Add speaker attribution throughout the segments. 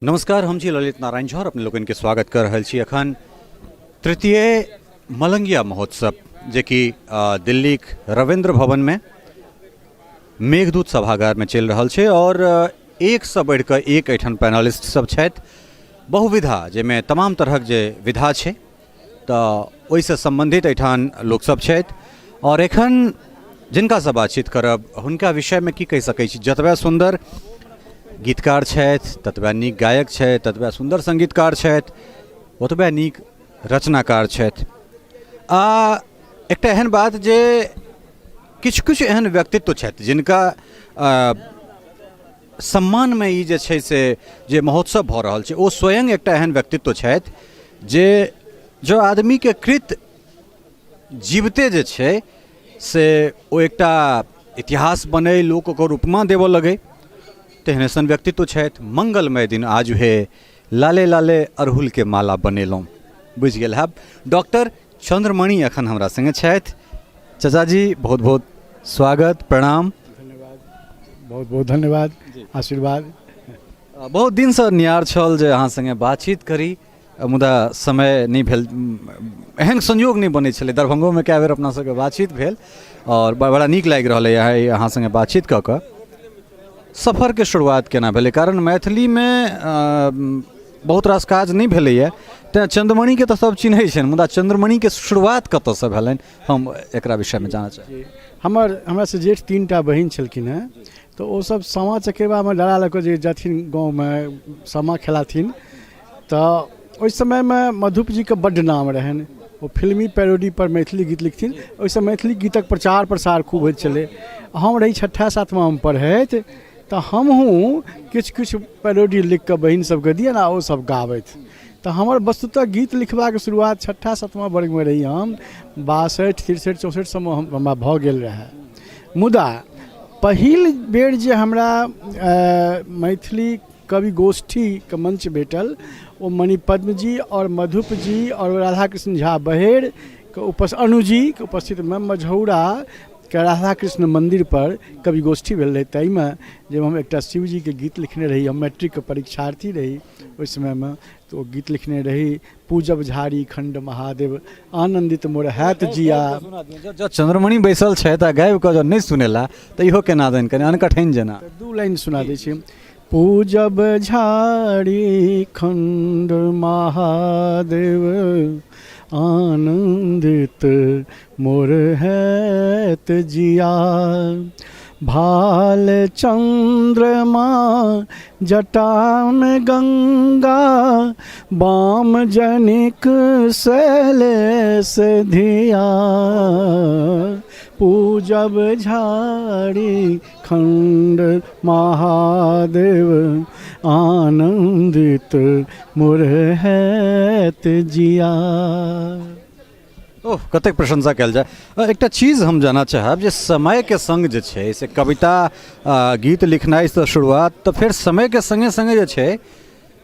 Speaker 1: नमस्कार, हम छी ललित नारायण झा और अपने लोगन के स्वागत कर रहल छी अखन तृतीय मलंगिया महोत्सव जे कि दिल्ली रविंद्र भवन में मेघदूत सभागार में चल रहल छै और एक से बढ़ कऽ एक एठन पैनलिस्ट सब छथि बहुविधा जेमे तमाम तरहक जे विधा छै तऽ ओहिसँ सम्बन्धित एठान लोक सब छथि और एखन जिनका से बातचीत करब हुनका विषय में की कहि सकै छी। जतबा सुंदर गीतकार छथि, ततबा नीक गायक छथि, ततबा सुंदर संगीतकार छथि, ओतबा नीक रचनाकार छथि। एकटा एहन बात जे किछु किछु एहन व्यक्तित्व छथि जिनका सम्मान में ई जे छै से जे महोत्सव भऽ रहल छै ओ स्वयं एकटा एहन व्यक्तित्व छथि जे जो आदमी के कृत जीवते जे छै से ओ एकटा इतिहास बनै, लोक ओकर उपमा देबऽ लगे, तेहन सन व्यक्तित्व छथि। मंगलमय दिन आज है, लाले लाले अड़हुल के माला बनेलहुँ, बुझि गेल हैब। डॉक्टर चंद्रमणि अखन हमरा संगे छथि। चाचा जी बहुत बहुत स्वागत, प्रणाम।
Speaker 2: धन्यवाद, बहुत बहुत धन्यवाद, आशीर्वाद।
Speaker 1: बहुत दिन से नियार छल जे अहाँ संगे बातचीत करी, मुदा समय नहीं भेल, एहन संयोग नहीं बनै छलै। दरभंगो में कए बेर अपना सबके बातचीत भेल और बड़ा नीक लागि रहल है अहाँ संगे बातचीत कऽ कऽ। सफर के शुरुआत केना भेलै? कारण मैथिली में बहुत रास काज नहीं भेलैए, तेँ चंद्रमणि के तऽ सब चिन्है छनि, मुदा चंद्रमणि के शुरुआत कतऽसँ भेलनि हम एकरा विषय में जानऽ चाही।
Speaker 2: हमरा से जेठ 3टा बहिन छलखिन हेँ, तो ओ सब सामा चकेबा में डरा लऽ कऽ जे जथिन गाँव में सामा खेलाथिन, तऽ ओहि समय में मधुप जी के बड्ड नाम रहनि। वो फिल्मी पैरोडी पर मैथिली गीत लिखथिन, ओहिसँ मैथिली गीतक प्रचार प्रसार खूब होइत छलै। हम रही 6ठा 7वां में पढ़ैत, तो हमहूँ किछु किछु पैरोडी लिख कऽ बहिन सबके दिए ना, ओ सब गाबैत। तो हमर वस्तुतः गीत लिखबाक शुरुआत 6ठा 7वां वर्ग में रही हम। 62, 63, 64 सबमे हमरा भऽ गेल रहए। मुदा पहिल बेर जे हमरा मैथिली कवि गोष्ठी के मंच भेटल, ओ मणिपद्म जी और मधुप जी और राधाकृष्ण झा बहेड़ के अनुजी के उपस्थित में मझौरा के राधा कृष्ण मंदिर पर कवि गोष्ठी भेल रही। ताहिमे जब हम एकटा शिव जी के गीत लिखने रही, हम मैट्रिक के परीक्षार्थी रही उस समय में, तो गीत लिखने रही, पूजब झाड़ी खंड महादेव आनंदित मोर हैत जिया।
Speaker 1: जब चंद्रमणि बैसल छै तऽ गाबि कऽ जँ नहि सुनेला तऽ इहो केना देन, कनि अनकठिन जेना
Speaker 2: 2 लाइन सुना दै छी। पूजब झाड़ी खंड महादेव आनंदित मोर हैत जिया। भाल चंद्रमा जटा में गंगा, बाम जनिक शैलेश धिया। पूजब झाड़ी खंड महादेव आनंदित मोर हैत जिया।
Speaker 1: ओह, कतेक प्रशंसा कयल जाय। एकटा चीज हम जानना चाहब जे समय के संग जे छै से कविता गीत लिखनाइ से शुरुआत, तो फिर समय के संगे संगे जे छै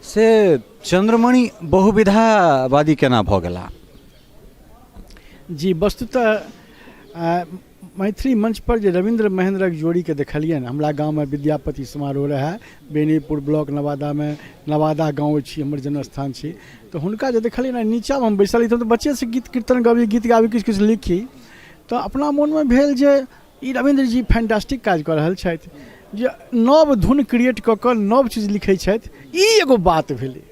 Speaker 1: से चंद्रमणि बहुविधावादी केना भऽ गेला?
Speaker 2: जी, वस्तुतः मैथिली मंच पर जे रविंद्र महेंद्रक जोड़ी के देखलिए न, हमरा गाँव में विद्यापति समारोह रहा, बेनीपुर ब्लॉक नवादा में, नवादा गाँव छी, हमर जन्म स्थान छी। तो हुनका जे देखलिए न, नीचा में हम बैसल रही, तो बच्चे से गीत कीर्तन गाबी, गीत गाबी, किछु किछु लिखी, तो अपना मन में भेल जे ई रविंद्र जी फैंटास्टिक काज कऽ रहल छथि, जे नव धुन क्रिएट कऽ कऽ नव चीज लिखै छथि। ई एगो बात भेलै,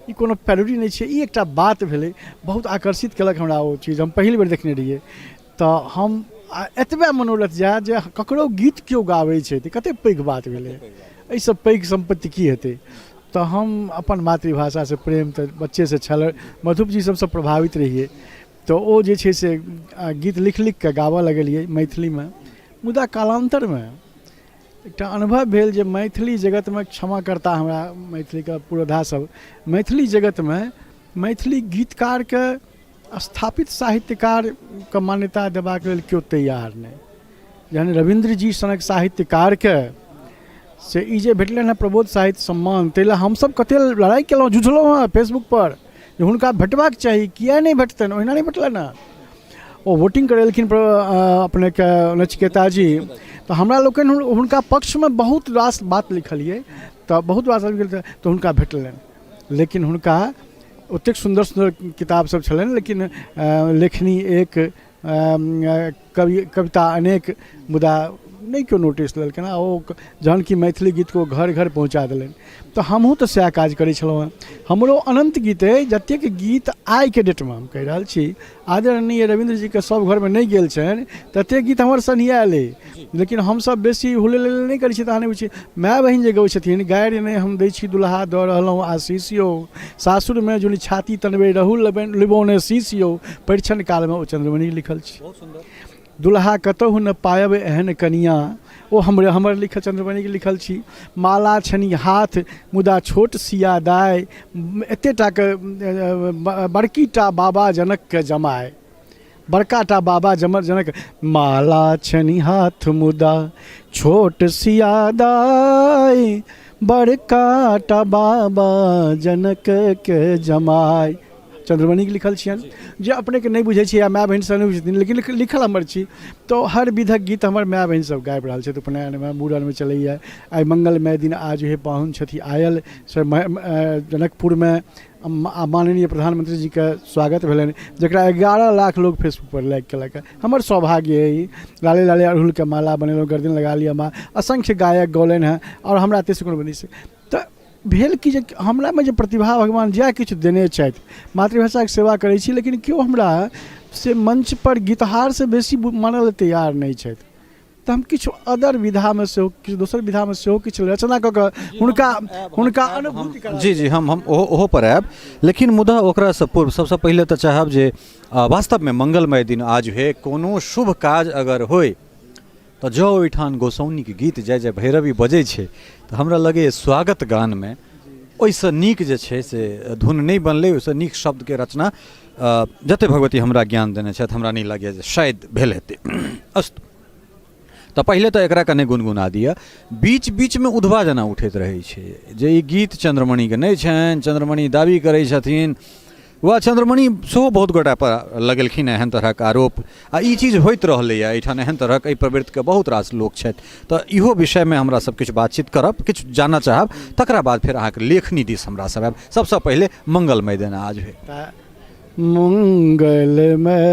Speaker 2: ई कोनो पैरोडी नहीं छै, ई एकटा बात भेलै। बहुत आकर्षित केलक हमरा ओ चीज, हम पहिल बेर देखने रहिए। तो हम एतबे मनोरथ जाए जे ककरो गीत केओ गाबै छै तऽ कतेक पैघ बात भेलै, एहिसँ पैघ संपत्ति की हेतै। तो हम अपन मातृभाषा से प्रेम तो बच्चे से छल, मधुप जी सबसे प्रभावित रहिए। तो ओ जे छै से गीत लिख लिख के गाबऽ लगलिए मैथिली में। मुदा कालांतर में एकटा अनुभव भेल जे मैथिली जगत में, क्षमा करता हमरा मैथिली के पुरोधा सब, मैथिली जगत में मैथिली गीतकार के स्थापित साहित्यकार के मान्यता देबाक लेल केओ तैयार नहीं। जहन रविंद्र जी सनक साहित्यकार के से ई जे भेटलनि हँ प्रबोध साहित्य सम्मान, ताहि हम सब कते लड़ाई केलहुँ, जुझलहुँ हँ फेसबुक पर जे हुनका भेटबाक चाही, किया नहीं भेटतनि? ओहिना नहीं भेटलनि हँ। ओ वोटिंग करेलखिन अपने के नचिकेता जी, तो हमरा लोकनि हुनका पक्ष में बहुत रास बात लिखलिए। तऽ बहुत बार सब गेल तऽ हुनका भेटलनि, लेकिन हुनका ओतेक सुन्दर सुन्दर किताब सब छलनि, लेकिन लेखनी एक, कविता अनेक, मुदा नहीं क्यों नोटिस लेलखिन आ ओ जहन कि मैथिली गीत को घर घर पहुँचा देलनि। तो हमहूँ तऽ सएह काज करै छलहुँ हेँ। हमरो अनंत गीत अइ, जतेक गीत आइ के डेटमे हम कहि रहल छी, आदरणीय रविंद्र जी के सब घरमे नहीं गेल छनि ततेक गीत हमर सनियाएल अइ, लेकिन हमसब बेसी हुलेल नहीं करै छी। तहन नहि बुझी माय बहिन जे गबै छथिन, गारि नहि हम दै छी दुल्हा दऽ रहलहुँ आशीष यौ, सासुरमे जुनि छाती तनबै रहू लिबौने शीश यौ, परिछन कालमे ओ चंद्रमणि लिखल छै। दुल्हा कतहु न पायब एहन कनिया, ओ हमर लिखल चंद्रमणि के लिखल छी। माला छनी हाथ मुदा छोट सिया दाय, एतेटा के बड़की टा बाबा जनक के जमाय, बड़का टा बाबा जनक। माला छनी हाथ मुदा छोट सिया दाय, बड़का टा बाबा जनक के जमाय, चंद्रमणि के लिखल छियनि। जे अपने के नहीं बुझे छी या माय बहन सब नहीं बुझथिन, लेकिन लिखल हमर छी। तो हर विधक गीत हमर माय बहन सब गाबि रहल छै। उपनयनमे, मूड़नमे चलैया। आइ मंगलमय दिन आज हे पाहुन छथि आयल, जनकपुरमे माननीय प्रधानमंत्री जी के स्वागत भेलनि, जकरा 11 लाख लोग फेसबुक पर लाइक केलक। हमर सौभाग्य है, लाले लाले अड़हुल के माला बनेलहुँ, गर्दन लगा लिया माँ, असंख्य गायक गौलनि हैं, और हमरा तेसँ कोनो बनी से। तऽ भेल कि जे हमरामे जे प्रतिभा भगवान जएह किछु देने छथि, मातृभाषाके सेवा करै छी, लेकिन केओ हमरा से मंच पर गीतहार से बेसी मानय लेल तैयार नहीं छथि। तऽ हम किछु अदर विधामे सेहो, किछु दोसर विधामे सेहो किछु रचना कऽ कऽ हुनका अनुभूति करा।
Speaker 1: जी हम ओहो पर आयब, लेकिन मुदा ओकरासँ पूर्व सबसँ पहिले तऽ चाहब जे वास्तवमे मंगलमय दिन आज है, कोनो शुभ काज अगर होय तऽ जँ ओहिठाम गोसाउनीके गीत जय जय भैरवी बजै छै तऽ हमरा लगैए स्वागत गानमे ओहिसँ नीक जे छै से धुन नहीं बनलै, ओहिसँ नीक शब्दके रचना जते भगवती हमरा ज्ञान देने छथि, हमरा नहीं लगैए जे शायद भेल हेतै। अस्तु, तऽ पहिले तऽ एकरा कने गुनगुना दिअ। बीच बीचमे उधवा जेना उठैत रहै छै जे ई गीत चंद्रमणिके नहीं छनि, चंद्रमणि दाबी करै छथिन, वह चंद्रमणि सेहो बहुत गोटा पर लगेलखिन एहन तरहक आरोप, आ ई चीज होइत रहलैए एहिठाम, एहन तरहक एहि प्रवृत्तिके बहुत रास लोक छथि। तऽ इहो विषयमे हमरा सब किछु बातचीत करब, किछु जानऽ चाहब, तकरा बाद फेर अहाँके लेखनी दिस हमरा सब आयब। सबसँ पहिले मंगलमय दिन आज है।
Speaker 2: मंगलमय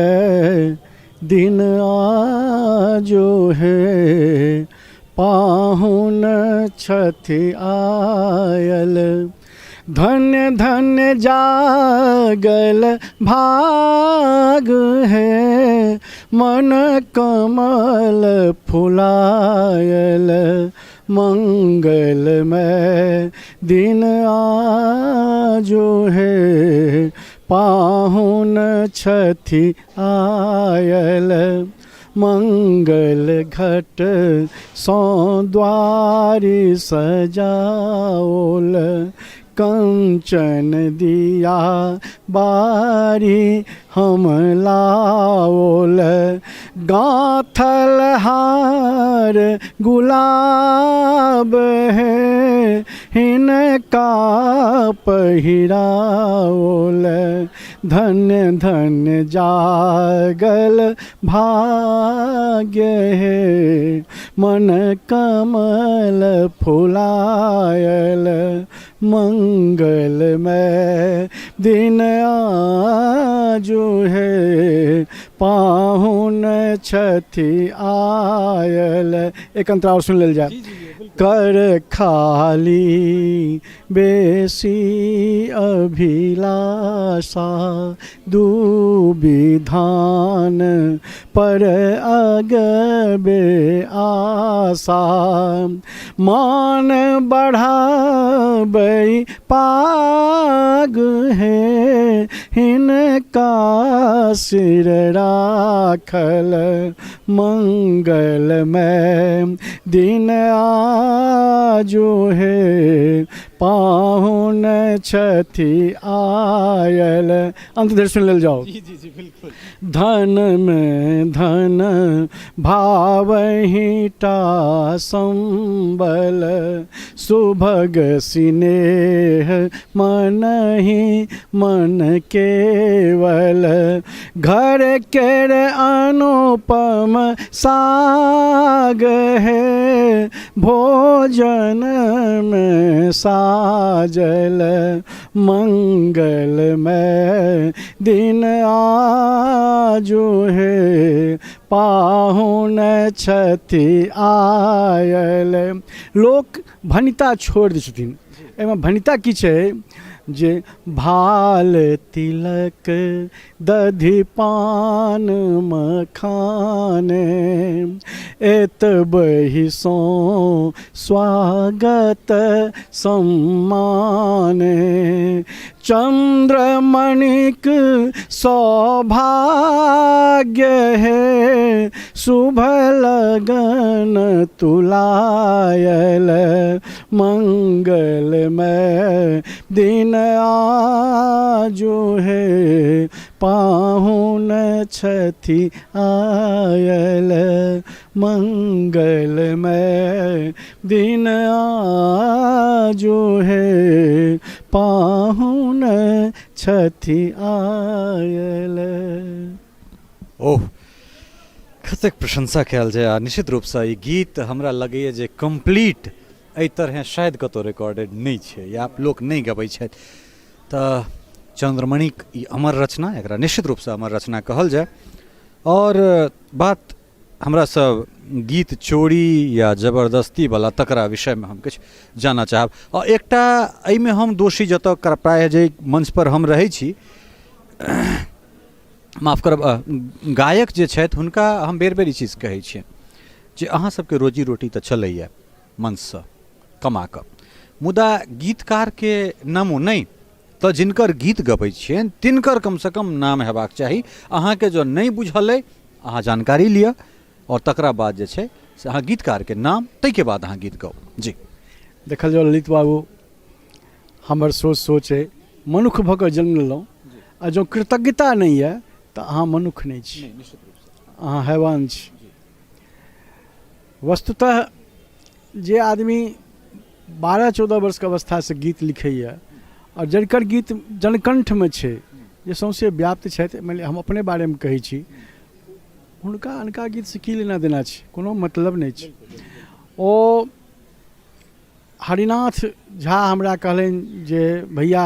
Speaker 2: दिन आजो है, पाहुन छथि आयल, धन्य धन्य जागल भाग है, मन कमल फुलायल, मंगलमय दिन आजो है, पाहुन छथि आयल, मंगल घट सौ द्वारि सजाओल, कंचन दिया बारी हम लाओल, गाथल हार गुलाब है, हिनका पहिराओल, धन्य धन्य जागल भाग्य है, मन कमल फुलायल, मंगलमय दिन आजो है, पाहुन छथि आयल। एक अंतरा और सुन लेल जाए। कर खाली बेसी अभिलाषा, दुविधान पर अगबे आशा, मान बढ़ाबै पाग है, हिनका सिर राखल, मंगलमय दिन आजो है, पाहुन छथि आयल। अंत धरि सुन लेल जाओ। जी बिल्कुल। धन में धन भावहि टा संबल, सुभग सिनेह मनहि मन केवल, घर केर अनुपम साग है भोजन में साजल मंगलमय दिन आजु है पाहुन छथि आयल। लोक भनिता छोड़ दै छथिन। एहिमे भनिता की छै जे भाल तिलक दधि पान मखान एतबहि सो स्वागत सम्मान चंद्रमणिक सौभाग्य है शुभ लगन तुलायल मंगलमय दिन आजु है पाहुन छथि आयल मंगलमय दिन आजु है पाहुन छथि आयल।
Speaker 1: ओह कतेक प्रशंसा कयल जाय आ निश्चित रूपसँ ई गीत हमरा लगैए जे कम्प्लीट एहि तरह शायद कतहु रिकॉर्डेड नहीं छै या लोक नहीं गबै छथि। तऽ चंद्रमणिक ई अमर रचना, एकरा निश्चित रूपसँ अमर रचना कहल जाय। और बात हमरा सब गीत चोरी या जबरदस्ती वाला तकरा विषय में हम किछु जानना चाहब। और एकटा एहिमे हम दोषी जतऽ प्रायः जे मंच पर हम रहै छी, माफ करब, गायक जे छथि हुनका हम बेर बेर ई चीज कहै छियनि जे अहाँ सबके रोजी रोटी तऽ चलैए मंचसँ कमा कऽ, मुदा गीतकारके नामो नहि तऽ जिनकर गीत गबै छियनि तिनकर कमसँ कम नाम हेबाक चाही। अहाँके जो नहि बुझल अइ अहाँ जानकारी लिअ और तकरा बाद जे छै से अहाँ गीतकारके नाम ताहिके बाद अहाँ गीत गाउ। जी
Speaker 2: देखल जाउ ललित बाबू, हमर सोच अइ मनुख भऽ कऽ जन्म लेलहुँ आ जँ कृतज्ञता नहि यऽ तऽ अहाँ मनुख नहि छी, अहाँ हैवान छी। वस्तुतः जे आदमी 12-14 वर्षके अवस्थासँ गीत लिखैए और जकर गीत जनकण्ठमे छै, जे सौंसे व्याप्त छथि, मानि लिअ हम अपने बारेमे कहै छी, हुनका अनका गीतसँ की लेना देना छै, कोनो मतलब नहि छै। ओ हरिनाथ झा हमरा कहलनि जे भैया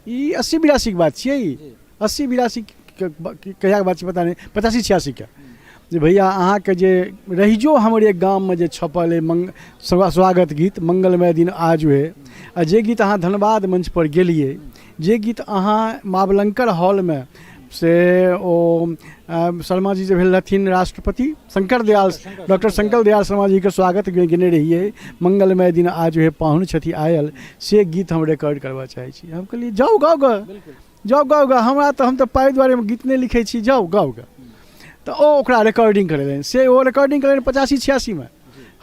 Speaker 2: ई 80-82 के बात छियै, ई 80-82 कहियाके बात छै पता नहीं, 85-86 के, जे भैया अहाँके जे रहिजो हमरे गाममे जे छपल अइ स्वागत गीत मंगलमय दिन आज हुए, आ जे गीत अहाँ धनबाद मंच पर गेलिए, जे गीत अहाँ मावलंकर हॉलमे से ओ शर्मा जी जे भेल रहथिन राष्ट्रपति डॉक्टर शंकर दयाल शर्मा जी के स्वागत गेने रहिए, मंगलमय दिन आज हुए पाहुन छथि आयल, से गीत हम रिकॉर्ड करबा चाहै छी। हम कहलिए जाउ गाउ गा, हमरा तऽ हम तऽ पाइ दुआरे गीत नहि लिखै छी, जाउ गाउ गा। तऽ ओ ओकरा रिकॉर्डिंग करेलनि, से ओ रिकॉर्डिंग करेलनि 85-86 में।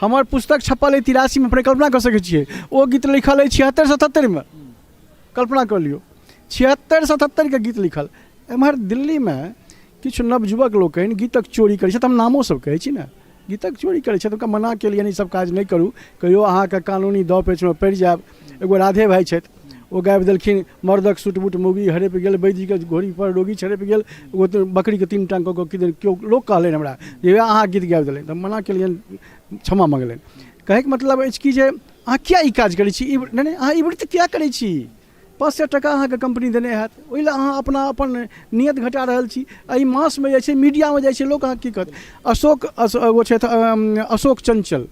Speaker 2: हमर पुस्तक छपल अइ 83 में, अपने कल्पना कऽ सकै छियै। ओ गीत लिखल अइ 76-77 में, कल्पना कऽ लियौ 76-77 के गीत लिखल। एम्हर दिल्लीमे किछु नवयुवक लोकनि गीतक चोरी करै छथि, हम नामो सब कहै छी ने, गीतक चोरी करै छथि, हुनका मना केलियनि ई सब काज नहि करू, कहियो अहाँके कानूनी दाव पेचमे पड़ि जायब। एगो राधे भाई छथि, ओ गाबि देलखिन मर्दक सूट बूट मौगी हड़पि गेल, वैद्यके घोड़ी पर रोगी छड़पि गेल, एगो बकरीके 3 टाँग कऽ किदन केओ लोक कहलनि हमरा जे अहाँ गीत गाबि देलनि, तऽ मना केलियनि, क्षमा मङ्गलनि। कहैके मतलब अछि कि जे अहाँ किया ई काज करै छी, नहि अहाँ ई वृत्ति किया करै छी, 500 टका अहाँके कंपनी देने हैत, ओहि लए अहाँ अपन नियत घटा रहल छी। एहि मासमे जाइ छै, मीडियामे जाइ छै, लोक अहाँ की कहत। ओ छथि अशोक चंचल,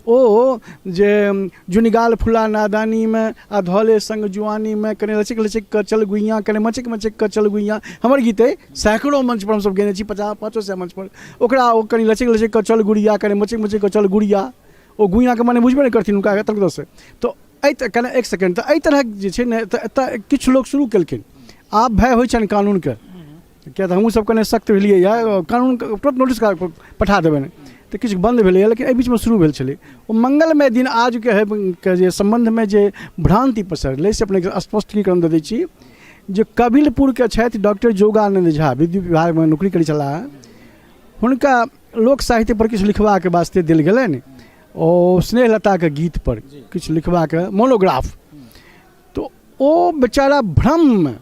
Speaker 2: ओ जे जुनिगाल फुला नादानी में आ धौले संग जुआनी में कने लचक लचक कर चल गुइयाँ, कने मचक मचक कर चल गुइयाँ, हमर गीत अइ सैकड़ों मंच पर हमसब गेने छी, 50-500 मंच पर। ओकरा ओ कनि लचक लचक कर चल गुड़िया, कने मचक मचक कर चल गुड़िया, ओ गुइयाँ के माने बुझबे नहि करथिन हुनका तक। तो कने एक सेकेंड, तऽ एहि तरह जे छै ने तऽ किछु लोक शुरू केलखिन। आब भय होइ छनि कानूनके, किया तऽ हमहूँ सब कने सख्त भेलियै यऽ, कानून तुरंत नोटिस पठा देबै, तऽ किछु बन्द भेलैए, लेकिन एहि बीचमे शुरू भेल छलै। ओ मंगलमय दिन आजके जे सम्बन्धमे जे भ्रान्ति पसरलै, से अपने स्पष्टीकरण दऽ दै छी जे कबिलपुरके छथि डॉक्टर जोगानन्द झा, विद्युत विभागमे नौकरी करै छलाह। हुनका लोक साहित्य पर किछु लिखबाक वास्ते देल गेलनि, ओ स्नेहलताके गीत पर किछु लिखबाक मोनोग्राफ। तो ओ बेचारा भ्रममे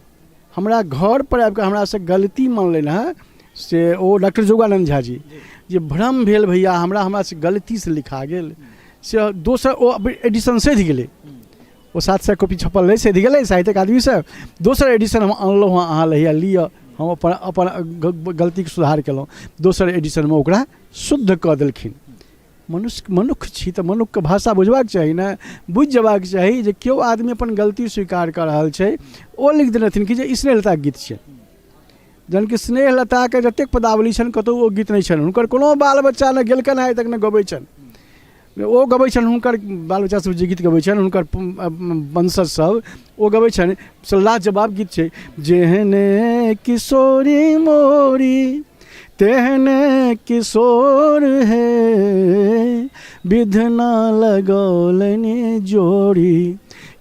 Speaker 2: हमरा घर पर आबि कऽ हमरासँ गलती मानलनि हँ, से ओ डॉक्टर जोगानंद झा जी जे भ्रम भेल भैया हमरा से गलती से लिखा गेल से दोसर ओ एडिशन सधि गेलै ओ 700 कॉपी छपल रहै सधि गेलै साहित्यिक आदमी से दोसर एडिशन हम अनलहुँ हँ अहाँ लैया लिअ हम अपन गलतीके सुधार केलहुँ दोसर एडिशनमे ओकरा शुद्ध कऽ देलखिन मनुष्य छी तऽ मनुष्यके भाषा बुझबाक चाही ने बुझि जेबाक चाही जे केओ आदमी अपन गलती स्वीकार कऽ रहल छै ओ लिख देने रहथिन कि जे स्नेहलताके गीत छै जहन कि स्नेहलताके जतेक पदावली छनि कतहु ओ गीत नहि छनि हुनकर कोनो बाल बच्चा नहि गेलकनि आइ तक नहि गबै छनि ओ गबै छनि हुनकर बाल बच्चा सब जे गीत गबै छनि हुनकर वंशज सब ओ गबै छनि से लाजवाब गीत छै जेहने किशोरी मोरी तेहने किशोर है विधना लगौलनि जोड़ी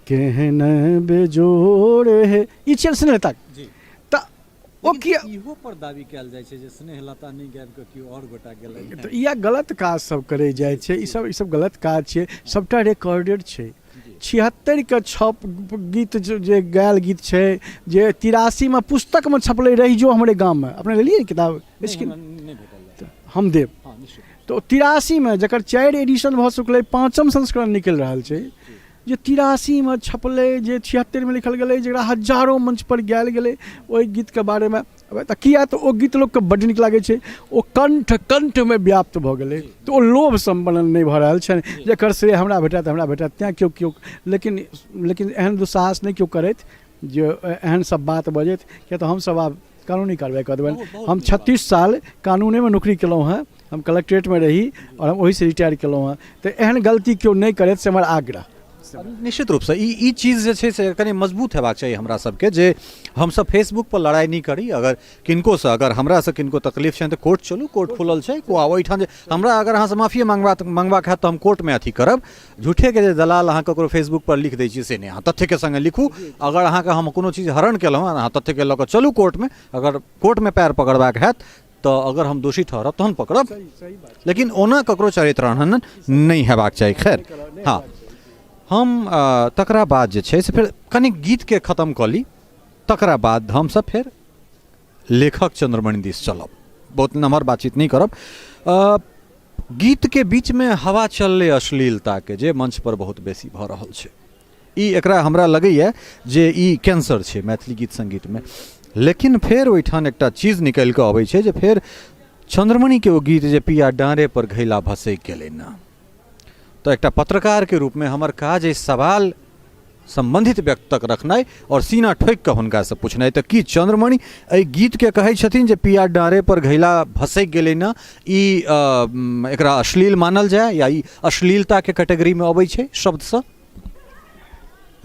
Speaker 2: केहन बेजोड़ है ई छै स्नेहलता तऽ ओ किया
Speaker 3: इहो पर दावी कयल जाइ छै जे स्नेहलता नहि गाबि कऽ केओ आओर गोटा गेलै
Speaker 2: तऽ इएह गलत काज सब करे जाइ छै ई सब गलत काज छै सबटा रिकॉर्डेड छै 76 के छप गीत जे गायल गीत छै जे 83 में पुस्तक में छपले रही जो हमरे गाँव में अपने लेलिए किताब हम देव तो 83 में जकर 4 एडिशन भऽ चुकलै 5म संस्करण निकलि रहल छै जे 83 में छपलै जे 76 में लिखल गेलै जकरा हजारों मंच पर गायल गेलै ओहि गीतके बारेमे तऽ किया तऽ ओ गीत लोकके बड्ड नीक लागै छै ओ कंठमे व्याप्त भऽ गेलै तऽ ओ लोभ सम्पन्न नहि भऽ रहल छनि जेकर श्रेय हमरा भेटत तेँ केओ लेकिन एहन दुस्साहस नहि केओ करैत जे एहन सब बात बजैत किया तऽ हमसब आब कानूनी कार्रवाई कऽ देबनि हम 36 साल कानूनेमे नौकरी केलहुँ हँ हम कलेक्ट्रेटमे रही और हम ओहिसँ रिटायर केलहुँ हँ तऽ एहन गलती केओ नहि करैत से हमर आग्रह
Speaker 1: निश्चित रूपसँ ई चीज जे छै से कनि मजबूत हेबाक चाही हमरा सबके जे हमसब फेसबुक पर लड़ाई नहीं करी अगर किनकोसँ अगर हमरासँ किनको तकलीफ छनि तऽ कोर्ट चलू कोर्ट खुलल छै ओहिठाम जे हमरा अगर अहाँसँ माफिए मंगबाक हैत तऽ हम कोर्टमे अथी करब झूठेके जे दलाल अहाँ ककरो फेसबुक पर लिख दै छी से नहि अहाँ तथ्यके सङ्गे लिखू अगर अहाँके हम कोनो चीज हरण केलहुँ अहाँ तथ्यके लऽ कऽ चलू कोर्टमे अगर कोर्टमे पैर पकड़बाक हैत तऽ अगर हम दोषी ठहरब तहन पकड़ब लेकिन ओना ककरो चरित्र हनन नहीं हेबाक चाही खैर हाँ हम तकरा बाद जे छै से फेर कनि गीतके खत्म कऽ ली तकरा बाद हमसब फेर लेखक चंद्रमणि दिस चलब बहुत नम्हर बातचीत नहीं करब गीत के बीच में हवा चलले अश्लीलता के जे मंच पर बहुत बेसी भऽ रहल छै ई एकरा हमरा लगैए जे ई कैंसर छै मैथिली गीत संगीत में लेकिन फेर ओहिठाम एकटा चीज निकलि कऽ अबै छै जे फेर चंद्रमणि के ओ गीत जे पिया डाँरे पर घैला भसैक गेलै ना तो एक पत्रकार के रूप में हमर काज है सवाल संबंधित व्यक्ति तक रखनाई और सीना ठोक कऽ हुनका से पूछनाई तो की चंद्रमणि एहि गीत के कहै छथिन जे पिया डाँरे पर घैला भसैक गेलै ना ई एकरा अश्लील मानल जाए या ई अश्लीलता के कैटेगरी में अबै छै शब्द से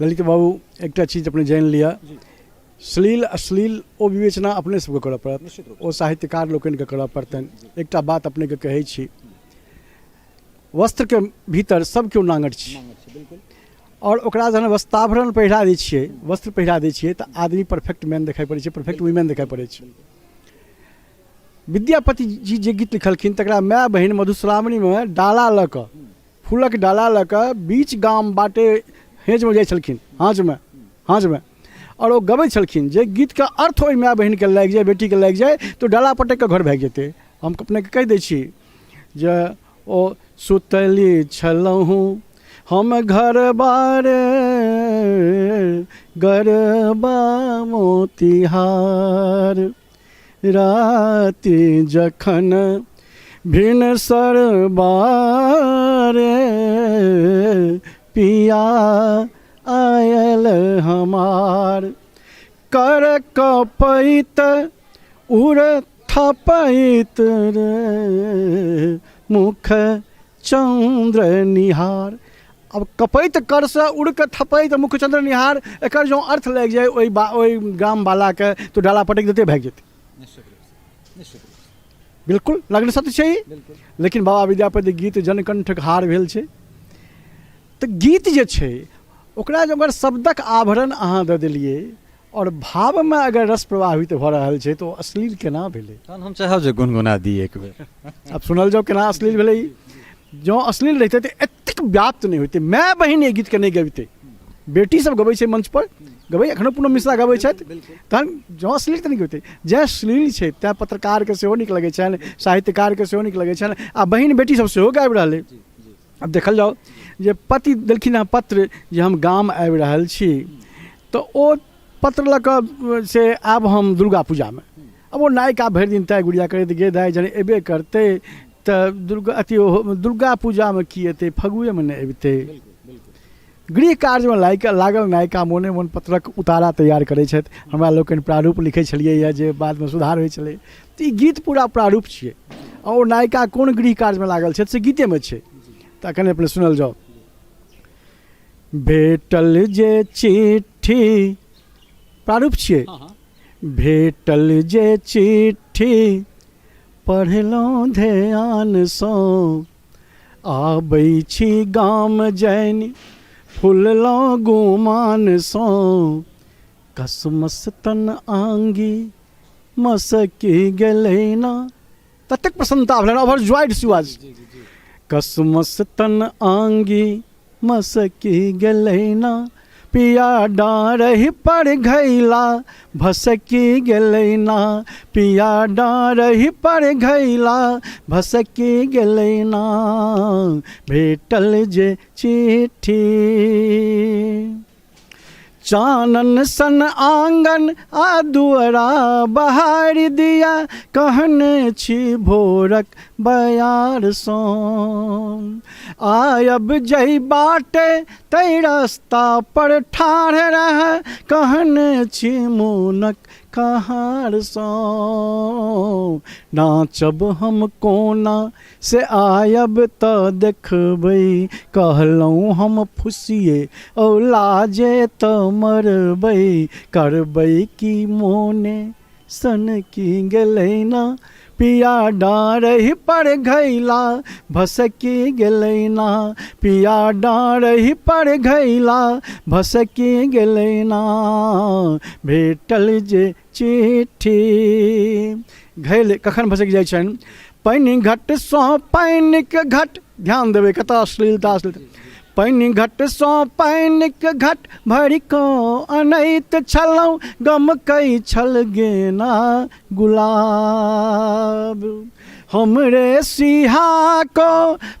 Speaker 2: ललित बाबू एकटा चीज अपने जान लिया श्लील अश्लील ओ विवेचना अपने सबके करऽ पड़त ओ साहित्यकार लोकनि के करऽ पड़तनि एकटा बात अपने के कहै छी वस्त्र के भीतर सब केओ नांगट छै और ओकरा जहन वस्त्राभरण पहिरा दै छियै वस्त्र पहिरा दै छियै तऽ आदमी परफेक्ट मैन देखाई पड़ै छै परफेक्ट वुमेन देखाई पड़ै छै विद्यापति जी जे गीत लिखलखिन तकरा माय बहिन मधुश्रावणी में डाला लऽ कऽ फूलक डाला लऽ कऽ बीच गाम बाटे हेँज में जाइ छलखिन हांज में और वो गबै छलखिन जे गीत के अर्थ ओहि माय बहिन के लागि जाए बेटी के लागि जाए तो डाला पटक के घर भागि जेतै हम अपने के कहि दै छी जे ओ सुतली छलहुँ हम घर बारे गरबा मोतिहार राति जखन भिनसर बारे पिया आयल हमार कर कपैत उड़ थपैत रे मुख चंद्र निहार अब कपैत कर से उड़ के थपैत मुख चंद्र निहार एकर जो अर्थ लग जाए ओहि ग्राम वाला के तो डाला पटक देते भाग जेतै बिल्कुल लगन सत्य छै लेकिन बाबा विद्यापति गीत जनकंठ हार भेल छै तऽ गीत जे छै ओकरा जे अगर शब्दक आवरण अहाँ दऽ देलियै और भाव में अगर रस प्रवाहित भऽ रहल छै तो अश्लील केना भेलै
Speaker 1: तहन हम चाहब जे गुनगुना दी एक बेर
Speaker 2: अब सुनल जाओ केना अश्लील भेलै जो अश्लील रहते तऽ एतेक व्याप्त नहीं होते माय बहिन ये गीत के नहीं गबिते बेटी सब गबै छै मंच पर गबै एखनो पूनम मिश्रा गबै छथि तहन जँ अश्लील तऽ नहि होतै जँ अश्लील छै तैँ पत्रकारके सेहो नीक लगै छनि साहित्यकारके सेहो नीक लगै छनि आ बहिन बेटी सब सेहो गाबि रहलै अब देखल जाओ जे पति देलखिन हँ पत्र जे हम गाम आबि रहल छी तऽ ओ पत्र लऽ कऽ से आब हम दुर्गा पूजामे अब वो नायिका भरि दिन तय गुड़िया करैत गे दाइ जन अयबे करतै तऽ दुर्गा पूजामे की एतै फगुएमे नहि अबितै गृह कार्यमे लागल नायिका मोने मोन पत्रक उतारा तैयार करै छथि हमरा लोकनि प्रारूप लिखै छलियै जे बादमे सुधार होइ छलै तऽ ई गीत पूरा प्रारूप छियै आओर ओ नायिका कोन गृह कार्यमे लागल छथि से गीतेमे छै तऽ एखन अपने सुनल जाओ भेटल जे चिट्ठी प्रारूप छियै भेटल जे चिट्ठी पढ़लहुँ ध्यानसँ आबै छी गाम जैन फुललहुँ गुमानसँ कसमस तन आंगी मसकी गेलै ना ततेक प्रसन्नता भेलनि ओवरजॉयड शी वाज कसमस तन आंगी मसकी गेलै ना पिया डाँरहि पर घैला भसकी गेलै ना पिया डाँरहि पर घैला भसकी गेलै ना भेटल जे चिट्ठी चानन सन आंगन आ दुअरा बहारि दिया कहने छी भोरक बयारसँ आयब जहि बाटे तै रास्ता पर ठाढ़ रह कहने छी मोनक कहारसँ नाचब हम कोना से आयब तऽ देखबै कहलहुँ हम फुसिए औ लाजे तऽ मरबै करबै की मोने सन की गेलै ना पिया डाँरहि पर घैला भसकी गेलै ना पिया डाँरहि पर घैला भसकी गेलै ना भेटल जे चिट्ठी घैल कखन भसकि जाइ छनि पानि घटसँ पानिक घट ध्यान देबै कतऽ अश्लीलता पानि घटसँ पानिक घट भरि कऽ अनैत छलहुँ गमकै छल गेना गुलाब हमरे सिहाको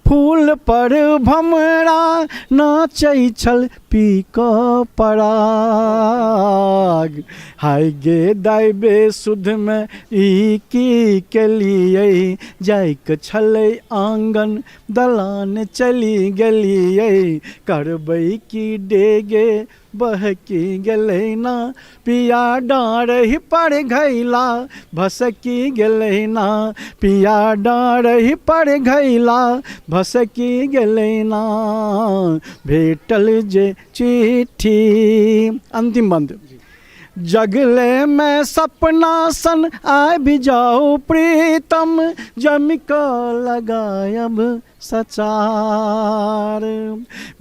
Speaker 2: फूल पर भमरा नाचै छल पी कऽ पराग हाय गे दाइ बेसुधमे ई की केलियै जाइके छलै आँगन दलान चलि गेलियै करबै की डेगे बहकी गेलै ना पिया डाँरहि पर घैला भसकी गेलै ना पिया डाँरहि पर घैला भसकी गेलै ना भेटल जे चिट्ठी अंतिम बंद जगले में सपना सन आबि जाओ प्रीतम जमि कऽ लगायब सचार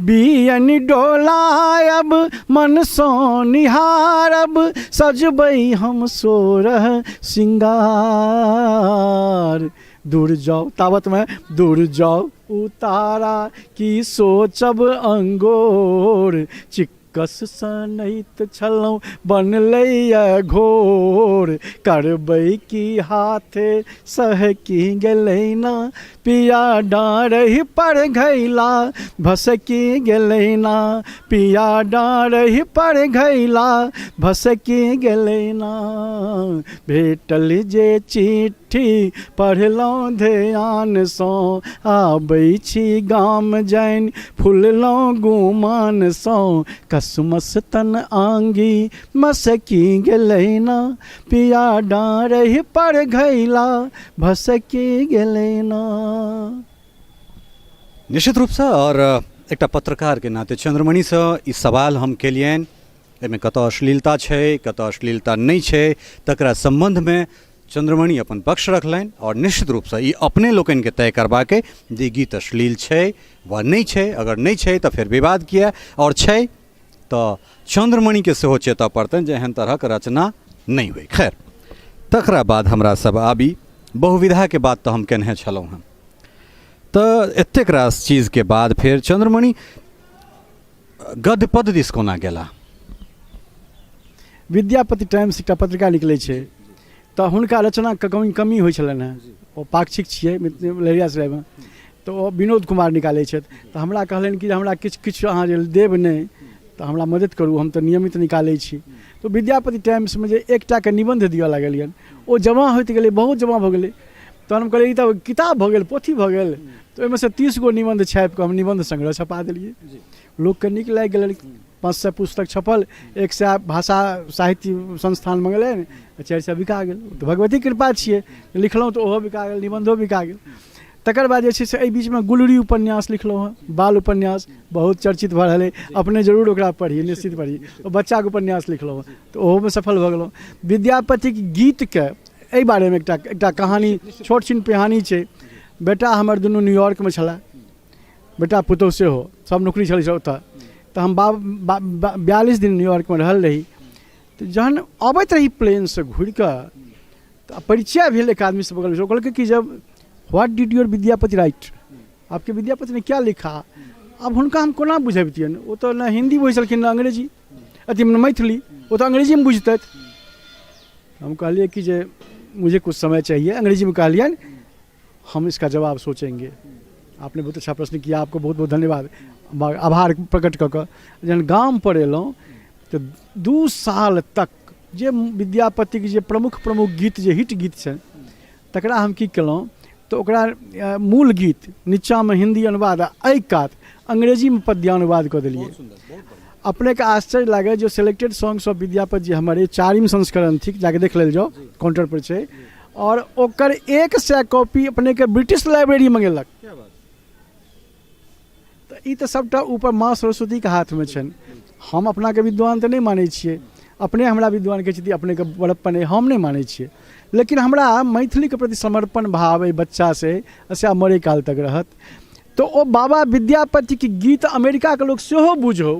Speaker 2: बियन डोलायब मनसँ निहारब सजबै हम सोरह सिंगार दूर जाओ तावत में दूर जाओ उतारा की सोचब अंगोर कस सनैत छलहुँ बनलैया घोर करबै की हाथे सहकी गेलै ना पिया डाँरहि पर घैला भसकी गेलै ना पिया डाँरहि पर घैला भसकी गेलै ना भेटल जे चिट्ठी पढ़लहुँ ध्यानसँ आबै छी गाम जैन फुललहुँ गुमानसँ कसमस तन आंगी मसकी गेलै ना पिया डाँरहि पर घैला भसकी गेलै ना
Speaker 1: निश्चित रूपसँ और एकटा पत्रकारके नाते चन्द्रमणिसँ ई सवाल हम केलियनि एहिमे कतऽ अश्लीलता छै कतऽ अश्लीलता नहि छै तकरा सम्बन्धमे चन्द्रमणि अपन पक्ष रखलनि और निश्चित रूपसँ ई अपने लोकनिके तय करबाके जे गीत अश्लील छै वा नहि छै अगर नहि छै तऽ फेर विवाद किया और छै तऽ चन्द्रमणिके सेहो चेतऽ पड़तनि जे एहन तरहक रचना नहि होइ खैर तकरा बाद हमरा सब आबी बहुविधाके बात तऽ हम केने छलहुँ हँ तऽ एतेक रास चीजके बाद फेर चन्द्रमणि गद्य पद दिस कोना गेला
Speaker 2: विद्यापति टाइम्स एकटा पत्रिका निकलै छै तऽ हुनका रचनाके कमी होइ छलनि हेँ। ओ पाक्षिक छियै लहेरियासरायमे, तऽ ओ विनोद कुमार निकालै छथि। तऽ हमरा कहलनि कि हमरा किछु अहाँ जे देब नहि तऽ हमरा मदद करू, हम तऽ नियमित निकालै छी। तऽ विद्यापति टाइम्समे जे एकटाके निबन्ध दिअ लागलियनि, ओ जमा होइत गेलै, बहुत जमा भऽ गेलै। तहन हम कहलियै ई तऽ किताब भऽ गेल, पोथी भऽ गेल। तऽ ओहिमे से 30 गो निबन्ध छापि कऽ हम निबन्ध संग्रह छपा देलियै। लोकके नीक लागि गेलै। 500 पुस्तक छपल, 100 भाषा साहित्य संस्थान मंगलनि, 400 बिका गेल। तऽ भगवती कृपा छियै, लिखलहुँ तऽ ओहो बिका गेल, निबन्धो बिका गेल। तकर बाद जे छै से एहि बीचमे गुलरी उपन्यास लिखलहुँ हँ, बाल उपन्यास बहुत चर्चित भऽ रहलै। अपने जरूर ओकरा पढ़िए, निश्चित पढ़िए। बच्चाके उपन्यास लिखलहुँ हँ, तऽ ओहोमे सफल भऽ गेलहुँ। विद्यापतिक गीतके एहि बारेमे एकटा कहानी, छोट छिन कहानी छै। बेटा हमर दुनू न्यूयॉर्कमे छलए, बेटा पुतहु सेहो, सब नौकरी छलै ओतऽ। तऽ हम 42 दिन न्यूयॉर्कमे रहल रही। तऽ जहन अबैत रही प्लेनसँ घुरि कऽ, तऽ परिचय भेल एक आदमीसँ बगल में। कहलकै कि जब what did your Vidyapati right, आपके विद्यापति ने क्या लिखा। अब हुनका हम कोना बुझबितियनि, ओ तऽ ने हिंदी बुझै छलखिन ने अंग्रेजी, अथी मैथिली, वो तो अंग्रेजी में बुझतथि। हम कहलिए कि जे मुझे कुछ समय चाहिए, अंग्रेजी में कहलिए हम इसका जवाब सोचेंगे। आपने बहुत अच्छा प्रश्न किया, आपको बहुत बहुत धन्यवाद, आभार प्रकट कऽ कऽ। जहन गाम पर एलहुँ तऽ 2 साल तक जे विद्यापतिके जे प्रमुख गीत, जे हिट गीत छनि, तकरा हम की केलहुँ तऽ ओकरा मूल गीत नीचाँमे हिंदी अनुवाद, एहि कात अंग्रेजीमे पद्यानुवाद कऽ देलियै। अपनेके आश्चर्य लागे, जो selected songs of Vidyapati ji हमारे 4वीं संस्करण थी, जाके देख लेल जाओ, काउंटर पर छै। और ओकर 100 कॉपी अपने के ब्रिटिश लाइब्रेरी मंगेलक। तऽ ई तऽ सबटा ऊपर माँ सरस्वतीके हाथमे छनि। हम अपनाके विद्वान तऽ नहि मानै छियै, अपने हमरा विद्वान कहै छथिन, अपनेके बड़प्पन अइ, हम नहि मानै छियै। लेकिन हमरा मैथिलीके प्रति समर्पण भाव अइ बच्चासँ, से मरे काल तक रहत। तऽ ओ बाबा विद्यापतिके गीत अमेरिकाके लोक सेहो बुझौ,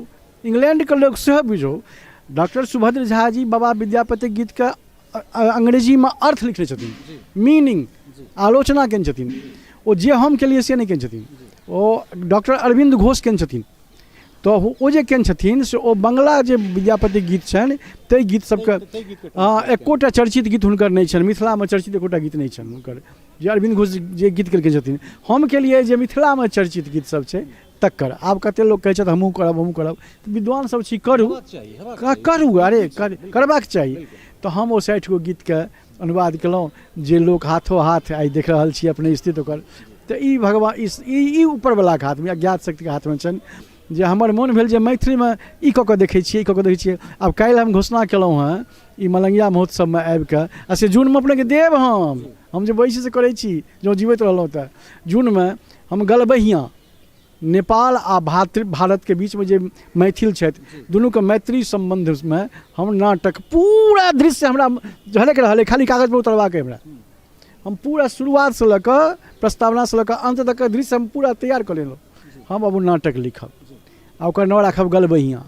Speaker 2: इंग्लैंडके लोक सेहो बुझौ। डॉक्टर सुभद्र झा जी बाबा विद्यापति गीतके अंग्रेजीमे अर्थ लिखने छथिन, मीनिंग, आलोचना केने छथिन। ओ जे हम केलिए से नहि केने छथिन, ओ डॉक्टर अरविंद घोष केने छथिन। तऽ ओ जे केने छथिन से ओ बंगला जे विद्यापति गीत छनि, ताहि गीत सबके एकोटा चर्चित गीत हुनकर नहि छनि, मिथिलामे चर्चित एकोटा गीत नहि छनि हुनकर, जे अरविंद घोष जे गीत केलकै छथिन। हम केलिए जे मिथिलामे चर्चित गीत सब छै तकर। आब कतेक लोक कहै छथि हमहूँ करब, तऽ विद्वान सब छी, करू, अरे करबाक चाही। तऽ हम ओ 60 गो गीतके अनुवाद केलहुँ, जे लोक हाथों हाथ आइ देख रहल छी अपने स्थित ओकर। तऽ ई भगवान, ई ऊपरवलाके हाथमे, अज्ञात शक्तिके हाथमे छनि। जे हमर मोन भेल जे मैथिलीमे ई कऽ कऽ देखै छियै, आब काल्हि हम घोषणा केलहुँ हँ ई मलंगिया महोत्सवमे आबि कऽ, आ से जूनमे अपनेके देब। हम जे बैसी से करै छी, जँ जीवैत रहलहुँ तऽ जूनमे हम गलबहियाँ, नेपाल आ भारतके बीचमे जे मैथिल छथि, दुनूके मैत्री सम्बन्धमे हम नाटक, पूरा दृश्य हमरा झलक रहल अइ, खाली कागजपर उतरबाक अइ हमरा। हम पूरा शुरुआतसँ लऽ कऽ, प्रस्तावनासँ लऽ कऽ अंत तक दृश्य हम पूरा तैयार कऽ लेलहुँ। हम अब नाटक लिखब आ ओकर नाम राखब गलबहियाँ।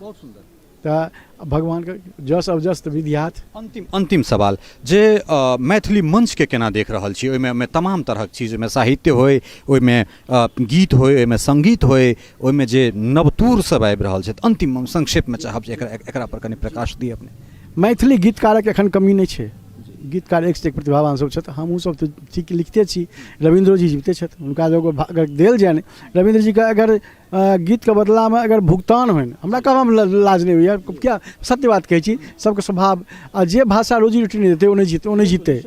Speaker 2: तऽ भगवानके जस अवजस्त विधियात।
Speaker 1: अंतिम सवाल, जे मैथिली मंचके केना देख रहल छी? ओहिमे तमाम तरहक चीज, ओहिमे साहित्य होय, ओहिमे गीत होय, ओहिमे संगीत होय, ओहिमे जे नवतूर सब आबि रहल छथि, अंतिम संक्षेपमे चाहब जे एकरा पर कनि प्रकाश दिअ अपने।
Speaker 2: मैथिली गीतकारक एखन कमी नहि छै, गीतकार एक से एक प्रतिभावान सब छथि। हमहूँ सब तऽ ठीक लिखते छी, रविंद्रो जी जीविते छथि, हुनका जो अगर देल जाए, रविंद्र जी के अगर गीतके बदलामे अगर भुगतान होनि, हमरा कहब लाज नहि होइए, क्या सत्य बात कहै छी, सबके स्वभाव, आ जे भाषा रोजी रोटी नहि देतै ओ नहि जीतै।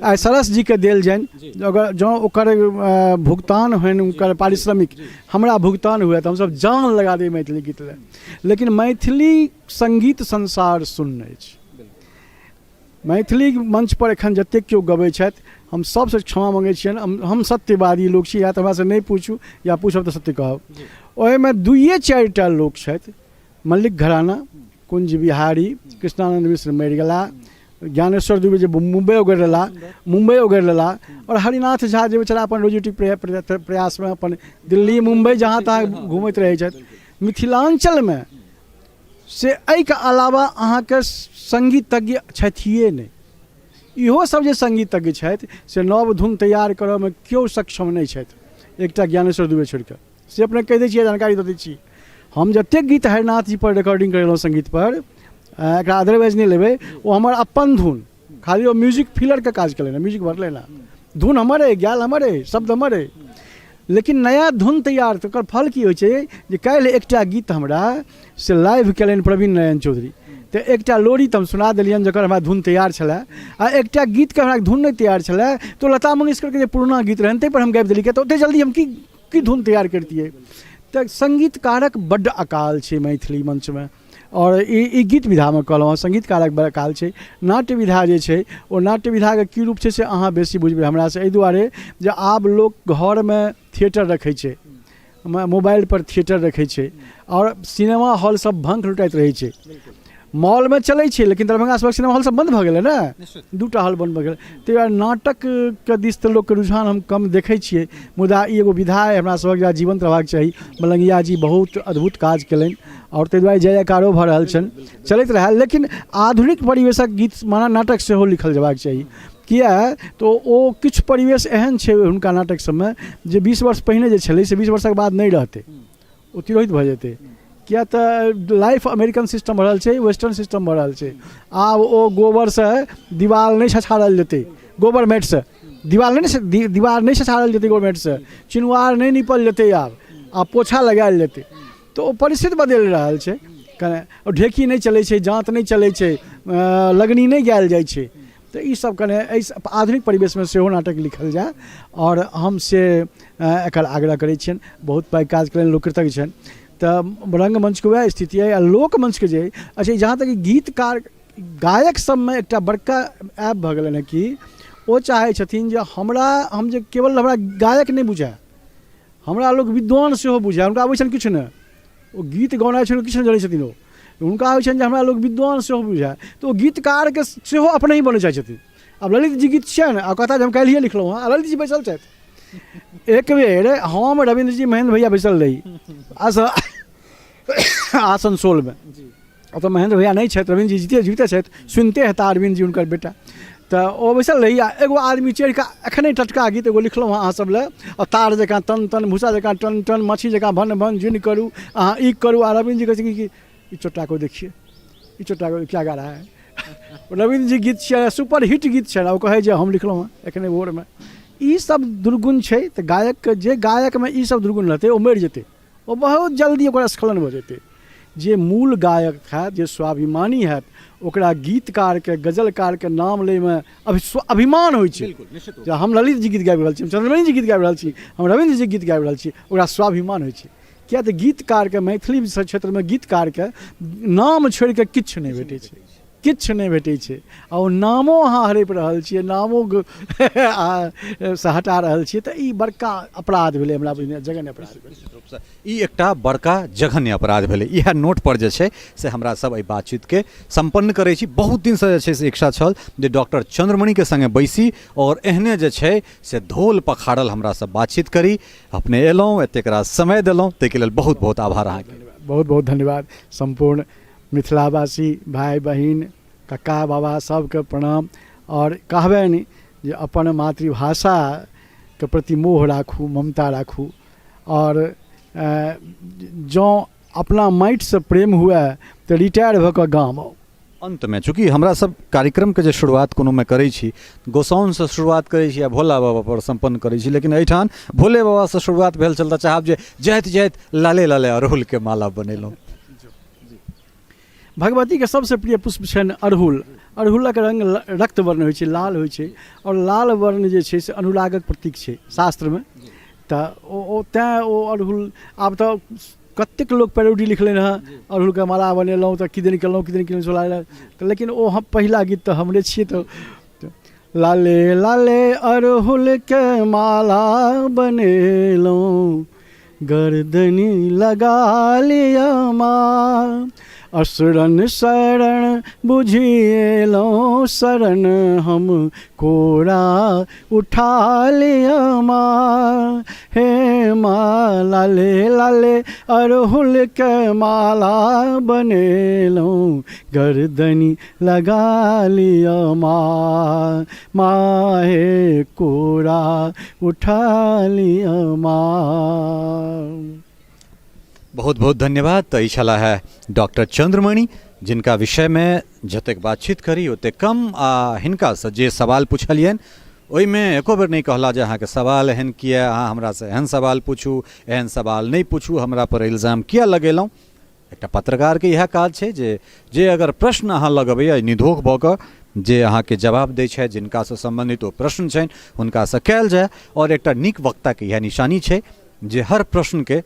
Speaker 2: आ सरस जी के देल जानि, अगर जँ ओकर भुगतान होनि, ओकर पारिश्रमिक हमरा भुगतान हुए तऽ हमसब जान लगा देबै मैथिली गीत लए। लेकिन मैथिली संगीत संसार सुनने अछि। मैथिली मंच पर एखन जतेक केओ गबै छथि, हम सबसँ क्षमा मँगै छियनि। हम सत्यवादी लोक छी, या तऽ हमरासँ नहीं पूछू, या पूछब तऽ सत्य कहब। ओहिमे 2-4टा लोक छथि, मल्लिक घराना, कुंज बिहारी, कृष्णानंद मिश्र मरि गेला, ज्ञानेश्वर दुबे जे मुंबई उगड़ि लेला, और हरिनाथ झा जे बेचारा अपन रोजी प्रयासमे अपन दिल्ली मुंबई जहाँ तहाँ घूमैत रहै छथि। मिथिलांचलमे से एहिके अलावा अहाँके संगीतज्ञ छथिए नहि। इहो सब जे संगीतज्ञ छथि से नव धुन तैयार करऽमे केओ सक्षम नहि छथि, एकटा ज्ञानेश्वर दुबे छोड़ि कऽ। से अपने कहि दै छियै, जानकारी दऽ दै छी। हम जतेक गीत हरिनाथ जी पर रिकॉर्डिंग करेलहुँ संगीत पर, एकरा अदरवाइज नहीं लेबै, वो हमर अपन धुन, खाली वो म्यूजिक फिलर के काज करें, म्यूजिक भरले ना, धुन हमरे, ज्ञान हमरे, शब्द हमरे, लेकिन नया धुन तैयार, तो ओकर फल की होइ छै जे काल्हि एकटा गीत हमरा से लाइव केलनि प्रवीण नारायण चौधरी, तो एकटा लोरी तो हम सुना देलियनि जकर हमरा धुन तैयार छलै, आ एकटा गीत के हमरा धुन नहीं तैयार छलै, तो लता मंगेशकर के जे पुराना गीत रहनि ताहि पर हम गाबि देलियै, तो ओते जल्दी हम की धुन तैयार करतियै। तो संगीतकारक बड्ड अकाल छै मैथिली मंच में, और ई गीत विधा में कहलहुँ संगीतकारक बड़ अकाल छै। नाट्य विधा जे छै ओ नाट्य विधा के की रूप छै से अहाँ बेसी बुझबै हमरा से, एहि दुआरे जे आब लोक घर में थिएटर रखै छै, मोबाइल पर थिएटर रखै छै, और सिनेमा हॉल सब भंग लुटाइत रहै छै। मॉल में चलै छै, लेकिन दरभंगा सबक सिनेमा हॉल सब बंद भऽ गेलै ने, दूटा हॉल बंद भऽ गेलै, ताहि दुआरे नाटक के दिस तऽ लोकके रुझान हम कम देखै छियै। मुदा ई एगो विधा है हमरा सबक जीवंत रहबाक चाही। मलंगिया जी बहुत अद्भुत काज केलनि, और ताहि दुआरे जय जयकारो भऽ रहल छनि, चलैत रहै। लेकिन आधुनिक परिवेशक गीत माना नाटक सेहो लिखल जेबाक चाही, किया तो ओ किछु परिवेश एहन छै हुनका नाटक सबमे जे 20 वर्ष पहिने जे छलै से 20 वर्षक बाद नहीं रहतै, ओ तिरोहित भऽ जेतै। किया तो लाइफ अमेरिकन सिस्टम भऽ रहल छै, वेस्टर्न सिस्टम भऽ रहल छै। आब ओ गोबर से दीवार नहीं छछाड़ल जेतै, गोबर मैट से दीवार नहीं छछाड़ल जेतै, गोबर मैट से चिनवार नहीं निपल जेतै, आब पोछा लगायल जेतै। तो ओ परिस्थिति बदलि रहल छै, कने ढेकी नहीं चलै छै, जाँत नहीं चलै छै, लगनी नहीं गायल जाइ छै। तो ई सब कने आधुनिक परिवेश में सेहो नाटक लिखल जाए, और हम से एकर आग्रह करै छियनि। बहुत पैघ काज कयलनि, लोक कृतज्ञ छनि। तो रंगमंच के वह स्थिति है, आ लोकमंच के जे अच्छा जहाँ तक गीतकार गायक सब में एक बड़का ऐप भऽ गेलै है कि ओ चाहै छथिन जे हम जे केवल हमरा गायक नहीं बुझाए, हमरा लोग विद्वान सेहो बुझाए। हुनका आबै छनि किछु नहि, ओ गीत गौनाइ छनि किछु नहि जनै छथिन, ओ हुनका होइ छनि जे हमरा लोग विद्वान सेहो बुझाए, तो ओ गीतकार के सेहो अपने ही बनै चाहै छथिन। अब ललित जी गीत छियनि, आ कहता जे हम काल्हिए लिखलहुँ हँ, ललित जी बैसल छथि। एक बेर हम रविंद्र जी महेंद्र भैया बैसल रही आसनसोल में, तो महेंद्र भैया नहीं छथि, रविंद्र जी जीते छथि, सुनते हेता अरविंद जी हुनकर बेटा। तो ओ बैसल रही, एगो आदमी चढ़ि कऽ एखने टटका गीत एगो लिखलहुँ अहाँ सब लए, और तार जकाँ तन तन, भूसा जकाँ टन टन, मछली जकाँ भन भन, जुन करूँ अहाँ ई करूँ। आ रविंद्र जी कहै छै कि ई चोटा को देखिए, ई चोटा को क्या गा रहा है। रविंद्र जी गीत छै, सुपर हिट गीत छै, ओ कहे जे हम लिखलहुँ हँ एखने भोर में। ई सब दुर्गुण छै, तो गायक जे गायक में ई सब दुर्गुण रहतै ओ मरि जेतै, ओ बहुत जल्दी ओकरा स्खलन भऽ जेतै। जे मूल गायक है, जे स्वाभिमानी है, ओकरा गीतकार के गजलकार के नाम ले में अभिमान होइ छै। जे हम ललित जी गीत गाबि रहल छी, हम चंद्रमणि जी गीत गाबि रहल छी, हम रविंद्र जी गीत गाबि रहल छी, ओकरा स्वाभिमान होइ छै। किया तऽ गीतकार के मैथिली क्षेत्र में गीतकार के नाम छोड़ि कऽ किछु नहि भेटै छै, किछु नहीं भेटै छै। आ ओ नामो अहाँ हड़पि रहल छियै, नामो से हटा रहल छियै, तऽ ई बड़का अपराध भेलै, हमरा बुझने जघन्य अपराध।
Speaker 1: ई एकटा बड़का जघन्य अपराध भेलै। इएह नोट पर जे छै से हमरा सब एहि बातचीत के संपन्न करै छी। बहुत दिन से जे छै से इच्छा छल जे डॉक्टर चंद्रमणि के संगे बैसी और एहने जे छै से धोल पखाड़ल हमरा सब बातचीत करी। अपने एलहुँ, एतेक समय देलहुँ, ताहिके लेल बहुत बहुत आभार अहाँके।
Speaker 2: बहुत बहुत धन्यवाद। संपूर्ण मिथिलावासी भाई बहिन कक्का बाबा सबके प्रणाम। और कहबनि जे अपन मातृभाषा के प्रति मोह राखू, ममता राखू, और जँ अपना माटि से प्रेम हुए तो रिटायर भऽ कऽ गाम आउ।
Speaker 1: अंत में चूँकि हमरा सब कार्यक्रम के जे शुरुआत कोनो में करै छी, गोसाउन से शुरुआत करै छी आ भोला बाबा पर संपन्न करै छी, लेकिन एहिठाम भोले बाबा से शुरुआत भेल चलता चाहब जे जाइत जाइत लाले लाले अड़हुल के माला बनेलहुँ।
Speaker 2: भगवती के सबसे प्रिय पुष्प छनि अड़हुल। अड़हुलक रंग रक्त वर्ण होइ छै, लाल होइ छै, और लाल वर्ण जे छै से अनुरागक प्रतीक छै शास्त्र में। तऽ ओ तैँ ओ अड़हुल आब तऽ कतेक लोक पैरोडी लिखले हँ, अड़हुल के माला बनेलहुँ तऽ किदन केलहुँ सोला, लेकिन ओ हम पहिला गीत तऽ हमरे छियै। तो लाले लाले अड़हुल के माला बनेलहुँ, गर्दनी लगा लिया माँ, असरण शरण बुझिएलहुँ, शरण हम कोरा उठा लिया माँ। हे माँ लाले लाले अड़हुल के माला बनेलहुँ, गर्दनी लगा लिया माँ, माँ हे कोरा उठा लिया माँ।
Speaker 1: बहुत बहुत धन्यवाद। तो ई छला है डॉक्टर चंद्रमणि जिनका विषय में जतेक बातचीत करी ओते कम आ हिनका से जे सवाल पूछलियन ओहि में एको बेर नहीं कहला जे अहाँके सवाल एहन किया, अहाँ हमरा से एहन सवाल पूछू, एहन सवाल नहीं पूछू, हमरा पर इल्जाम किया लगेलहुँ। एकटा पत्रकार के यह काज छै जे अगर प्रश्न अहाँ लगबैया निधोख भऽ कऽ जे अहाँके जवाब दै छै, जिनका से संबंधित ओ प्रश्न छनि हुनका से कयल जाय। और एकटा नीक वक्ता के यह निशानी छै जे हर प्रश्न के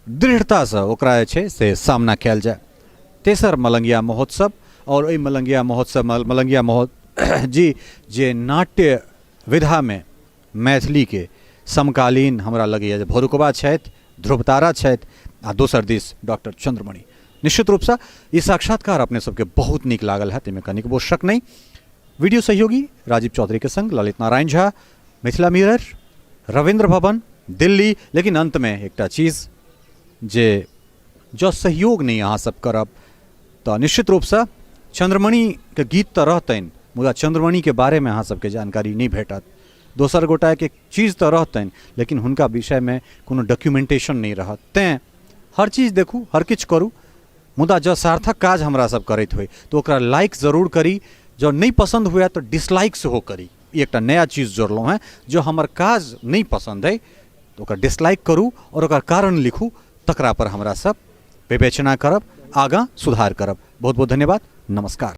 Speaker 1: दृढ़ता से ओकरा जे छै से सामना कयल जाय। तेसर मलंगिया महोत्सव और ओहि मलंगिया महोत्सव जी जे नाट्य विधा में मैथिली के समकालीन हमरा लगैया जे भोरुकबा छथि, ध्रुवतारा छथि आ दोसर दिस डॉक्टर चंद्रमणि। निश्चित रूप से ई साक्षात्कार अपने सबके बहुत नीक लागल है, ताहिमे कनिकबो शक नहीं। वीडियो सहयोगी राजीव चौधरी के संग ललित नारायण झा, मिथिला मिरर, रविंद्र भवन, दिल्ली। लेकिन अंत में एकटा चीज जे जो सहयोग नहीं अहाँ सब करब तो निश्चित रूप से चंद्रमणि के गीत तो रहतनि मुदा चंद्रमणि के बारे में अहाँ सबके जानकारी नहीं भेटत। दोसर गोटा के चीज तो रहतनि लेकिन हुनका विषय में कोनो डॉक्यूमेंटेशन नहीं रहत। तें हर चीज देखू, हर किछु करू, मुदा जो सार्थक काज हमरा सब करैत होय तो ओकरा लाइक जरूर करी, जो नहीं पसंद हुआ तो डिसलाइक सेहो करी। ई एकटा नया चीज जोड़लहुँ हैं, जो हमर काज नहीं पसंद है तो ओकरा डिसलाइक करू और ओकर कारण लिखू, तकरा पर हमरा सब विवेचना करब, आगाँ सुधार करब। बहुत बहुत धन्यवाद, नमस्कार।